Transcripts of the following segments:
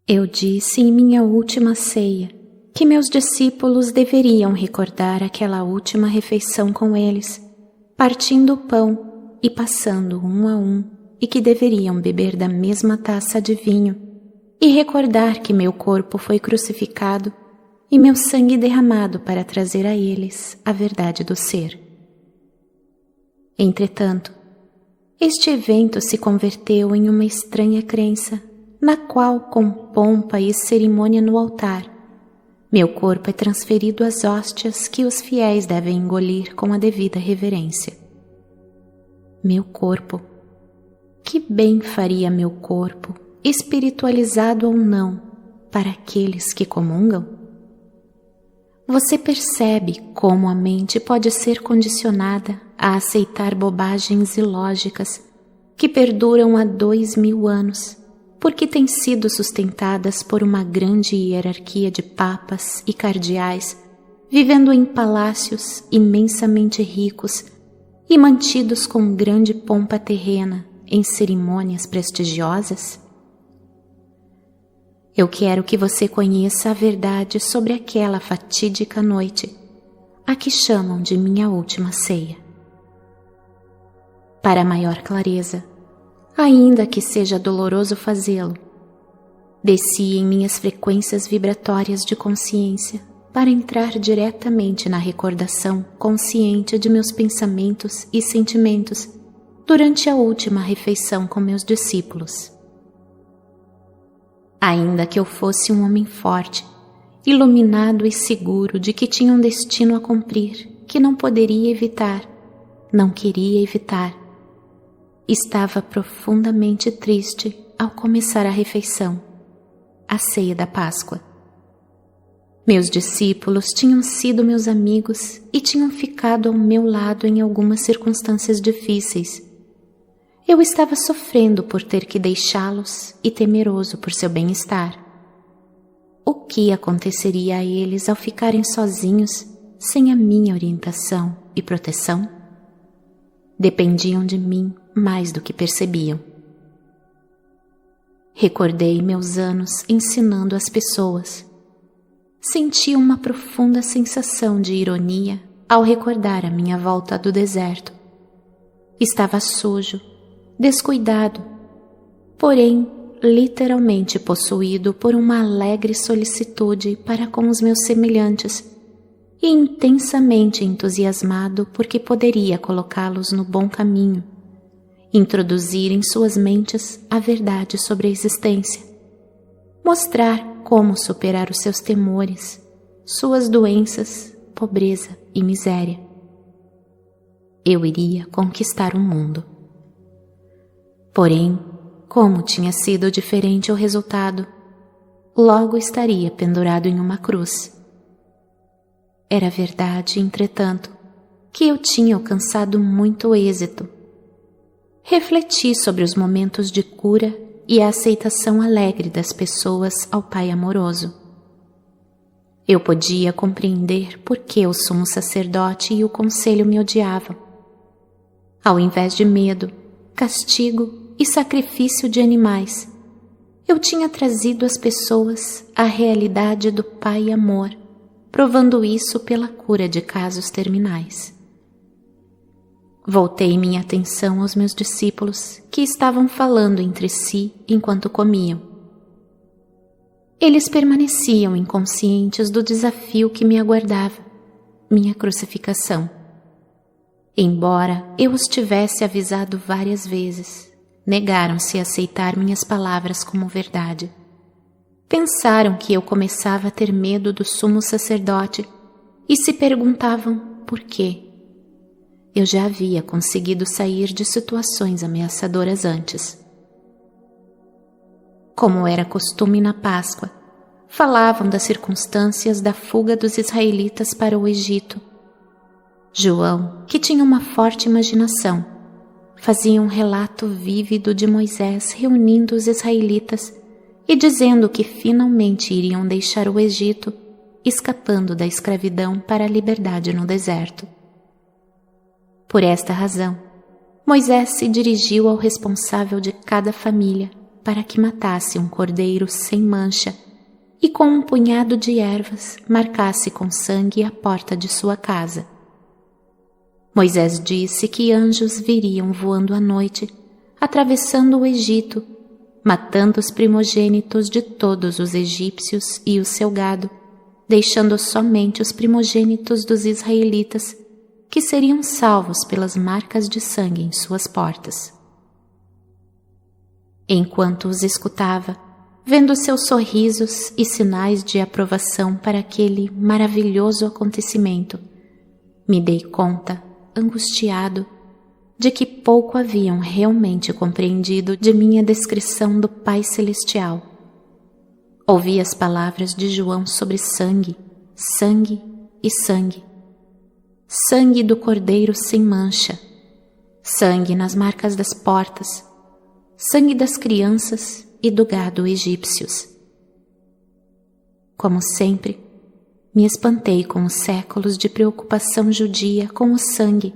Eu disse em minha última ceia que meus discípulos deveriam recordar aquela última refeição com eles, partindo o pão e passando um a um, e que deveriam beber da mesma taça de vinho e recordar que meu corpo foi crucificado e meu sangue derramado para trazer a eles a verdade do ser. Entretanto, este evento se converteu em uma estranha crença, na qual, com pompa e cerimônia no altar, meu corpo é transferido às hóstias que os fiéis devem engolir com a devida reverência. Meu corpo. Que bem faria meu corpo, espiritualizado ou não, para aqueles que comungam? Você percebe como a mente pode ser condicionada a aceitar bobagens ilógicas que perduram há 2000 anos, porque têm sido sustentadas por uma grande hierarquia de papas e cardeais, vivendo em palácios imensamente ricos e mantidos com grande pompa terrena em cerimônias prestigiosas? Eu quero que você conheça a verdade sobre aquela fatídica noite, a que chamam de minha última ceia. Para maior clareza, ainda que seja doloroso fazê-lo, desci em minhas frequências vibratórias de consciência para entrar diretamente na recordação consciente de meus pensamentos e sentimentos durante a última refeição com meus discípulos. Ainda que eu fosse um homem forte, iluminado e seguro de que tinha um destino a cumprir que não poderia evitar, não queria evitar, estava profundamente triste ao começar a refeição, a ceia da Páscoa. Meus discípulos tinham sido meus amigos e tinham ficado ao meu lado em algumas circunstâncias difíceis. Eu estava sofrendo por ter que deixá-los e temeroso por seu bem-estar. O que aconteceria a eles ao ficarem sozinhos, sem a minha orientação e proteção? Dependiam de mim mais do que percebiam. Recordei meus anos ensinando as pessoas. Senti uma profunda sensação de ironia ao recordar a minha volta do deserto. Estava sujo, descuidado, porém literalmente possuído por uma alegre solicitude para com os meus semelhantes e intensamente entusiasmado porque poderia colocá-los no bom caminho, introduzir em suas mentes a verdade sobre a existência, mostrar como superar os seus temores, suas doenças, pobreza e miséria. Eu iria conquistar o mundo. Porém, como tinha sido diferente o resultado, logo estaria pendurado em uma cruz. Era verdade, entretanto, que eu tinha alcançado muito êxito. Refleti sobre os momentos de cura e a aceitação alegre das pessoas ao Pai amoroso. Eu podia compreender por que o sumo sacerdote e o conselho me odiavam. Ao invés de medo, castigo e sacrifício de animais, eu tinha trazido às pessoas a realidade do Pai amor, provando isso pela cura de casos terminais. Voltei minha atenção aos meus discípulos que estavam falando entre si enquanto comiam. Eles permaneciam inconscientes do desafio que me aguardava, minha crucificação. Embora eu os tivesse avisado várias vezes, negaram-se a aceitar minhas palavras como verdade. Pensaram que eu começava a ter medo do sumo sacerdote e se perguntavam por quê. Eu já havia conseguido sair de situações ameaçadoras antes. Como era costume na Páscoa, falavam das circunstâncias da fuga dos israelitas para o Egito. João, que tinha uma forte imaginação, fazia um relato vívido de Moisés reunindo os israelitas e dizendo que finalmente iriam deixar o Egito, escapando da escravidão para a liberdade no deserto. Por esta razão, Moisés se dirigiu ao responsável de cada família, para que matasse um cordeiro sem mancha e com um punhado de ervas marcasse com sangue a porta de sua casa. Moisés disse que anjos viriam voando à noite, atravessando o Egito, matando os primogênitos de todos os egípcios e o seu gado, deixando somente os primogênitos dos israelitas, que seriam salvos pelas marcas de sangue em suas portas. Enquanto os escutava, vendo seus sorrisos e sinais de aprovação para aquele maravilhoso acontecimento, me dei conta, angustiado, de que pouco haviam realmente compreendido de minha descrição do Pai Celestial. Ouvi as palavras de João sobre sangue, sangue e sangue. Sangue do cordeiro sem mancha, sangue nas marcas das portas, sangue das crianças e do gado egípcios. Como sempre, me espantei com os séculos de preocupação judia com o sangue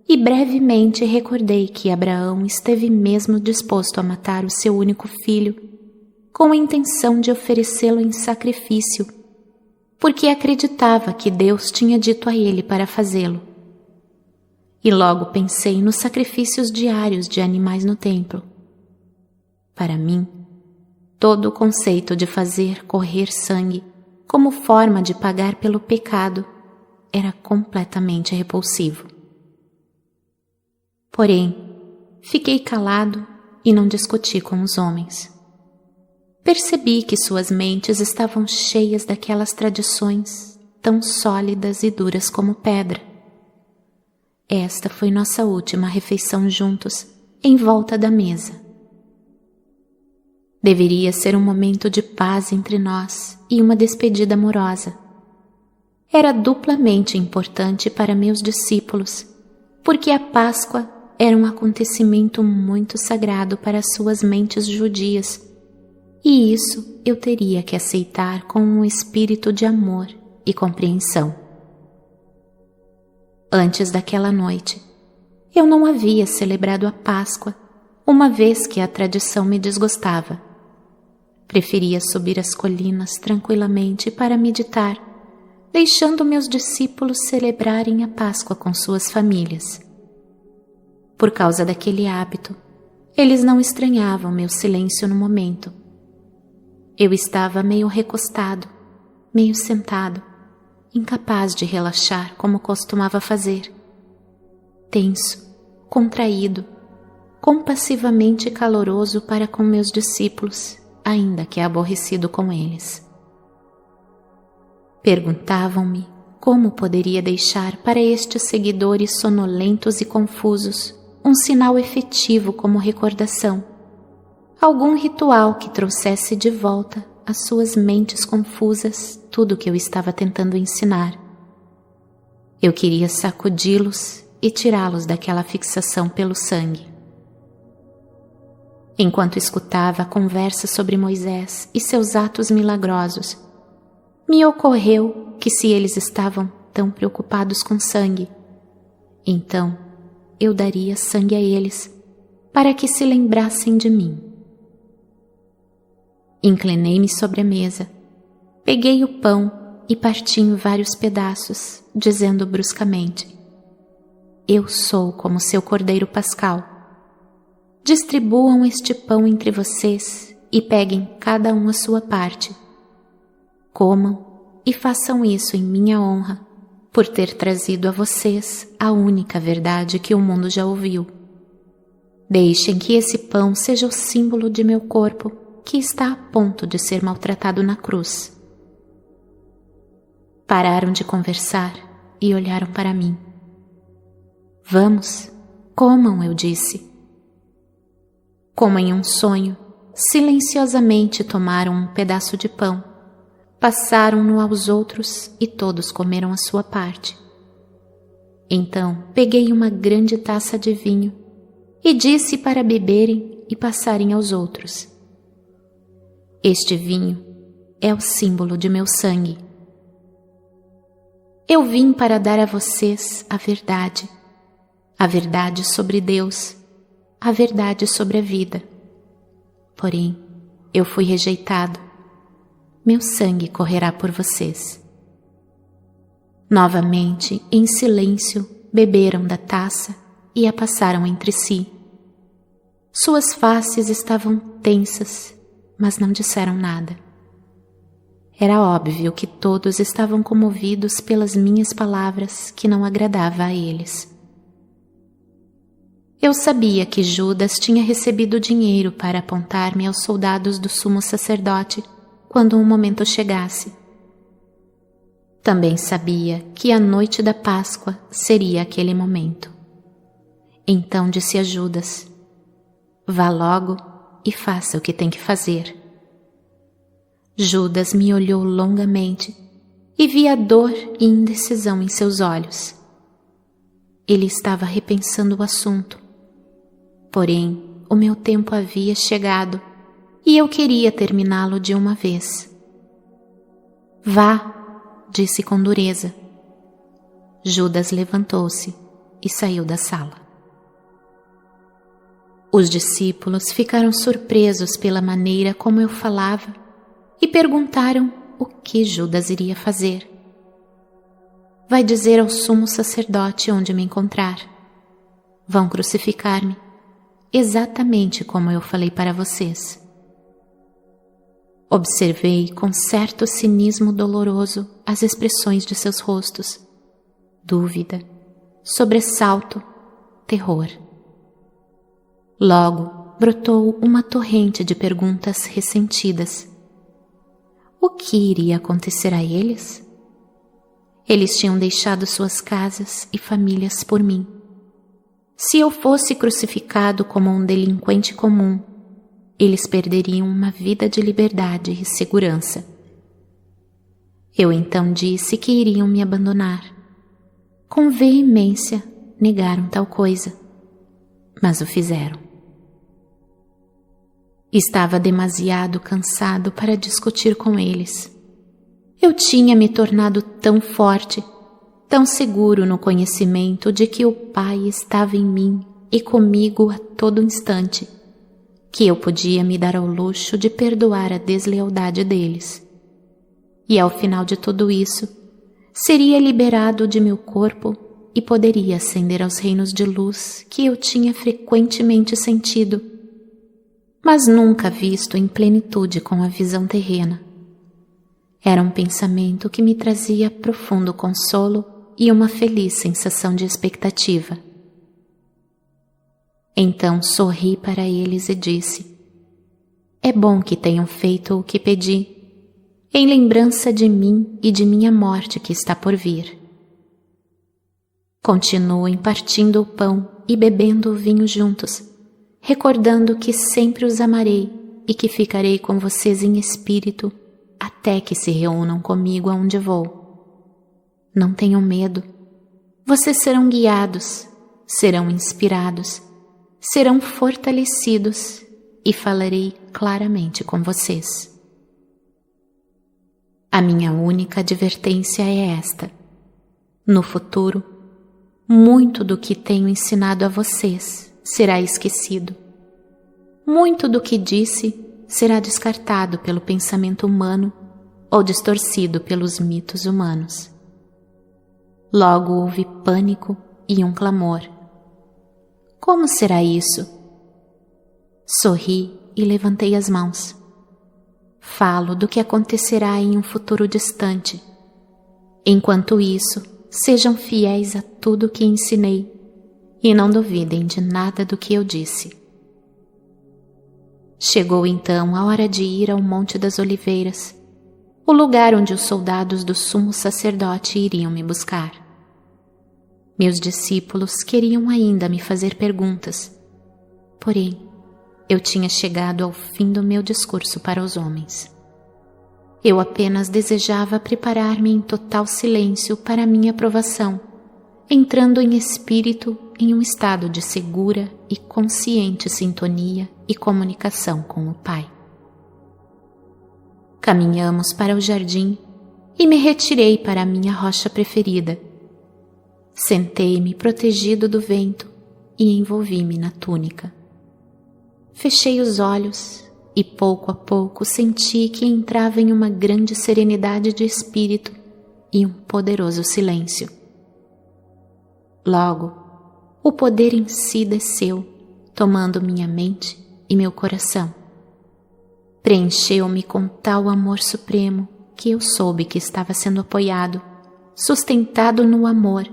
e brevemente recordei que Abraão esteve mesmo disposto a matar o seu único filho com a intenção de oferecê-lo em sacrifício, porque acreditava que Deus tinha dito a ele para fazê-lo. E logo pensei nos sacrifícios diários de animais no templo. Para mim, todo o conceito de fazer correr sangue como forma de pagar pelo pecado era completamente repulsivo. Porém, fiquei calado e não discuti com os homens. Percebi que suas mentes estavam cheias daquelas tradições tão sólidas e duras como pedra. Esta foi nossa última refeição juntos, em volta da mesa. Deveria ser um momento de paz entre nós e uma despedida amorosa. Era duplamente importante para meus discípulos, porque a Páscoa era um acontecimento muito sagrado para suas mentes judias, e isso eu teria que aceitar com um espírito de amor e compreensão. Antes daquela noite, eu não havia celebrado a Páscoa, uma vez que a tradição me desgostava. Preferia subir as colinas tranquilamente para meditar, deixando meus discípulos celebrarem a Páscoa com suas famílias. Por causa daquele hábito, eles não estranhavam meu silêncio no momento. Eu estava meio recostado, meio sentado, incapaz de relaxar como costumava fazer. Tenso, contraído, compassivamente caloroso para com meus discípulos, ainda que aborrecido com eles. Perguntavam-me como poderia deixar para estes seguidores sonolentos e confusos um sinal efetivo como recordação, algum ritual que trouxesse de volta às suas mentes confusas tudo o que eu estava tentando ensinar. Eu queria sacudi-los e tirá-los daquela fixação pelo sangue. Enquanto escutava a conversa sobre Moisés e seus atos milagrosos, me ocorreu que se eles estavam tão preocupados com sangue, então eu daria sangue a eles, para que se lembrassem de mim. Inclinei-me sobre a mesa, peguei o pão e parti em vários pedaços, dizendo bruscamente: Eu sou como seu cordeiro pascal. Distribuam este pão entre vocês e peguem cada um a sua parte. Comam e façam isso em minha honra, por ter trazido a vocês a única verdade que o mundo já ouviu. Deixem que esse pão seja o símbolo de meu corpo, que está a ponto de ser maltratado na cruz. Pararam de conversar e olharam para mim. Vamos, comam, eu disse. Como em um sonho, silenciosamente tomaram um pedaço de pão, passaram-no aos outros e todos comeram a sua parte. Então peguei uma grande taça de vinho e disse para beberem e passarem aos outros. Este vinho é o símbolo de meu sangue. Eu vim para dar a vocês a verdade sobre Deus, a verdade sobre a vida. Porém, eu fui rejeitado. Meu sangue correrá por vocês. Novamente, em silêncio, beberam da taça e a passaram entre si. Suas faces estavam tensas, mas não disseram nada. Era óbvio que todos estavam comovidos pelas minhas palavras que não agradava a eles. Eu sabia que Judas tinha recebido dinheiro para apontar-me aos soldados do sumo sacerdote quando o momento chegasse. Também sabia que a noite da Páscoa seria aquele momento. Então disse a Judas: vá logo e faça o que tem que fazer. Judas me olhou longamente e vi a dor e indecisão em seus olhos. Ele estava repensando o assunto. Porém, o meu tempo havia chegado e eu queria terminá-lo de uma vez. Vá, disse com dureza. Judas levantou-se e saiu da sala. Os discípulos ficaram surpresos pela maneira como eu falava e perguntaram o que Judas iria fazer. Vai dizer ao sumo sacerdote onde me encontrar. Vão crucificar-me, exatamente como eu falei para vocês. Observei com certo cinismo doloroso as expressões de seus rostos: dúvida, sobressalto, terror. Logo brotou uma torrente de perguntas ressentidas. O que iria acontecer a eles? Eles tinham deixado suas casas e famílias por mim. Se eu fosse crucificado como um delinquente comum, eles perderiam uma vida de liberdade e segurança. Eu então disse que iriam me abandonar. Com veemência, negaram tal coisa, mas o fizeram. Estava demasiado cansado para discutir com eles. Eu tinha me tornado tão forte, tão seguro no conhecimento de que o Pai estava em mim e comigo a todo instante, que eu podia me dar ao luxo de perdoar a deslealdade deles. E ao final de tudo isso, seria liberado de meu corpo e poderia ascender aos reinos de luz que eu tinha frequentemente sentido, mas nunca visto em plenitude com a visão terrena. Era um pensamento que me trazia profundo consolo e uma feliz sensação de expectativa. Então sorri para eles e disse: é bom que tenham feito o que pedi, em lembrança de mim e de minha morte que está por vir. Continuem partindo o pão e bebendo o vinho juntos, recordando que sempre os amarei e que ficarei com vocês em espírito até que se reúnam comigo aonde vou. Não tenham medo. Vocês serão guiados, serão inspirados, serão fortalecidos e falarei claramente com vocês. A minha única advertência é esta: no futuro, muito do que tenho ensinado a vocês será esquecido. Muito do que disse será descartado pelo pensamento humano ou distorcido pelos mitos humanos. Logo houve pânico e um clamor. Como será isso? Sorri e levantei as mãos. Falo do que acontecerá em um futuro distante. Enquanto isso, sejam fiéis a tudo o que ensinei e não duvidem de nada do que eu disse. Chegou então a hora de ir ao Monte das Oliveiras, o lugar onde os soldados do sumo sacerdote iriam me buscar. Meus discípulos queriam ainda me fazer perguntas, porém, eu tinha chegado ao fim do meu discurso para os homens. Eu apenas desejava preparar-me em total silêncio para a minha aprovação, entrando em espírito em um estado de segura e consciente sintonia e comunicação com o Pai. Caminhamos para o jardim e me retirei para a minha rocha preferida. Sentei-me protegido do vento e envolvi-me na túnica. Fechei os olhos e pouco a pouco senti que entrava em uma grande serenidade de espírito e um poderoso silêncio. Logo, o poder em si desceu, tomando minha mente e meu coração. Preencheu-me com tal amor supremo que eu soube que estava sendo apoiado, sustentado no amor,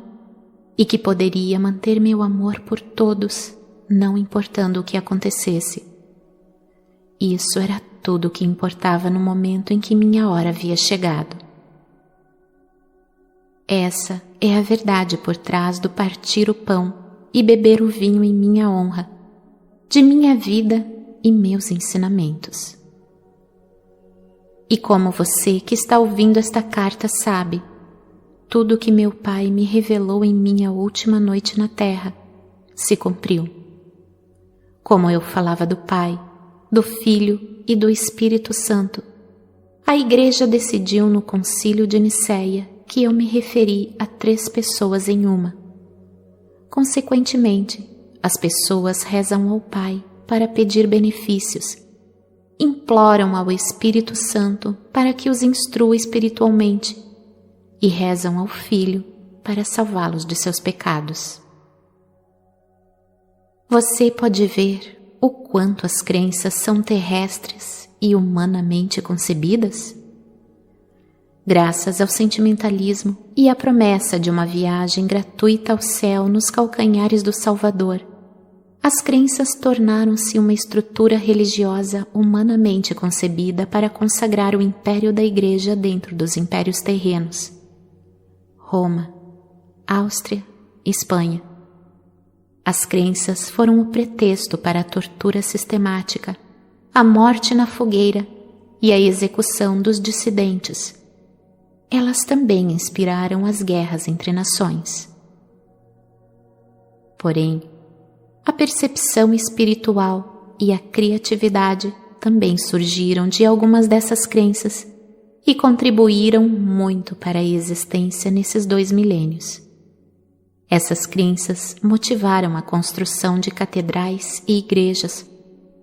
e que poderia manter meu amor por todos, não importando o que acontecesse. Isso era tudo o que importava no momento em que minha hora havia chegado. Essa é a verdade por trás do partir o pão e beber o vinho em minha honra, de minha vida e meus ensinamentos. E como você que está ouvindo esta carta sabe, tudo o que meu Pai me revelou em minha última noite na terra se cumpriu. Como eu falava do Pai, do Filho e do Espírito Santo, a Igreja decidiu no Concílio de Nicéia que eu me referi a 3 pessoas em uma. Consequentemente, as pessoas rezam ao Pai para pedir benefícios, imploram ao Espírito Santo para que os instrua espiritualmente e rezam ao Filho para salvá-los de seus pecados. Você pode ver o quanto as crenças são terrestres e humanamente concebidas? Graças ao sentimentalismo e à promessa de uma viagem gratuita ao céu nos calcanhares do Salvador, as crenças tornaram-se uma estrutura religiosa humanamente concebida para consagrar o império da Igreja dentro dos impérios terrenos. Roma, Áustria, Espanha. As crenças foram o pretexto para a tortura sistemática, a morte na fogueira e a execução dos dissidentes. Elas também inspiraram as guerras entre nações. Porém, a percepção espiritual e a criatividade também surgiram de algumas dessas crenças e contribuíram muito para a existência nesses 2 milênios. Essas crenças motivaram a construção de catedrais e igrejas,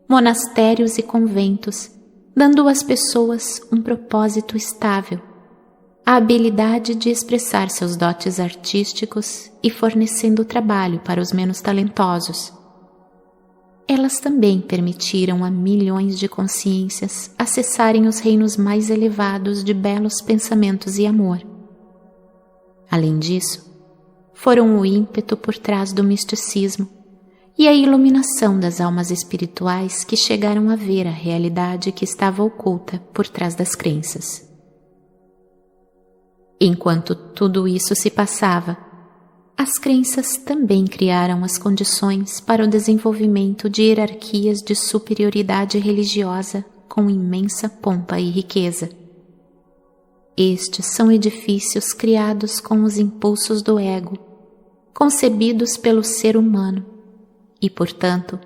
monastérios e conventos, dando às pessoas um propósito estável, a habilidade de expressar seus dotes artísticos e fornecendo trabalho para os menos talentosos. Elas também permitiram a milhões de consciências acessarem os reinos mais elevados de belos pensamentos e amor. Além disso, foram o ímpeto por trás do misticismo e a iluminação das almas espirituais que chegaram a ver a realidade que estava oculta por trás das crenças. Enquanto tudo isso se passava, as crenças também criaram as condições para o desenvolvimento de hierarquias de superioridade religiosa com imensa pompa e riqueza. Estes são edifícios criados com os impulsos do ego, concebidos pelo ser humano e, portanto,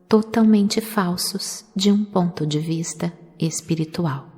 totalmente falsos de um ponto de vista espiritual.